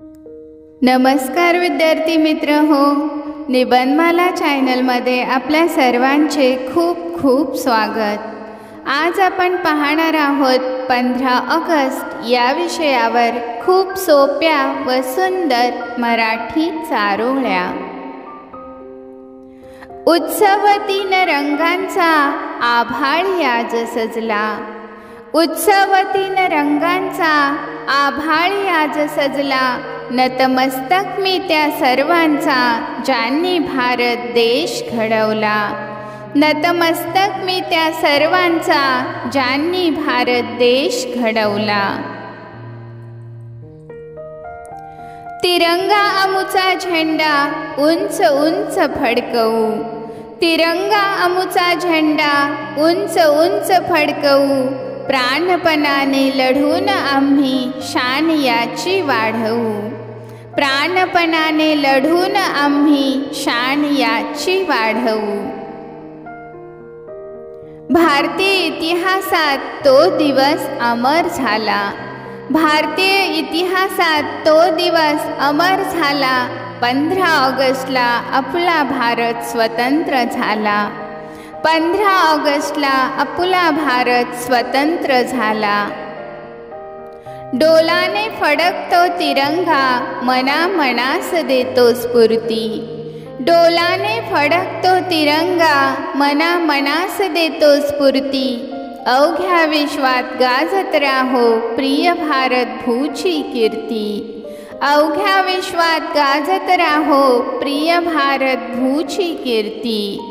नमस्कार विद्यार्थी मित्र हो, निबंधमाला चॅनलमध्ये आपल्या सर्वांचे खूप खूप स्वागत। आज आपण पाहणार आहोत 15 ऑगस्ट या विषयावर खूप सोप्या व सुंदर मराठी चारोळ्या। उत्सवतीन रंगांचा आभाळ आज सजला, उत्सवतीन रंगांचा आभाळ आज सजला, नतमस्तक मी त्या सर्वांचा ज्यांनी भारत देश घडवला, नतमस्तक मी त्या सर्वांचा ज्यांनी भारत देश घडवला। तिरंगा अमुचा झेंडा उंच उंच फडकवू, तिरंगा अमुचा झेंडा उंच उंच फडकवू, प्राणपणाने लढून आम्ही शान याची वाढवू, प्राणपणाने लढून आम्ही शान याची वाढवू। भारतीय इतिहासात तो दिवस अमर झाला, भारतीय इतिहासात तो दिवस अमर झाला, 15 ऑगस्टला आपला भारत स्वतंत्र झाला, 15 ऑगस्टला आपला भारत स्वतंत्र झाला। डोलाने फडकतो तिरंगा मना मनास देतो स्फूर्ती, डोलाने फडकतो तिरंगा मना मनास देतो स्फूर्ती, अवघ्या विश्वात गाजत राहो प्रिय भारत भूची कीर्ती, अवघ्या विश्वात गाजत राहो प्रिय भारत भूची कीर्ती।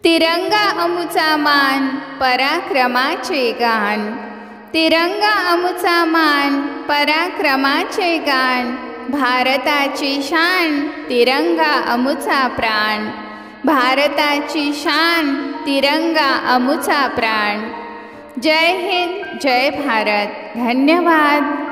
तिरंगा अमुचा मान पराक्रमाचे गान, तिरंगा अमुचा मान पराक्रमाचे गान, भारताची शान तिरंगा अमुचा प्राण, भारताची शान तिरंगा अमुचा प्राण। जय हिंद, जय भारत, धन्यवाद।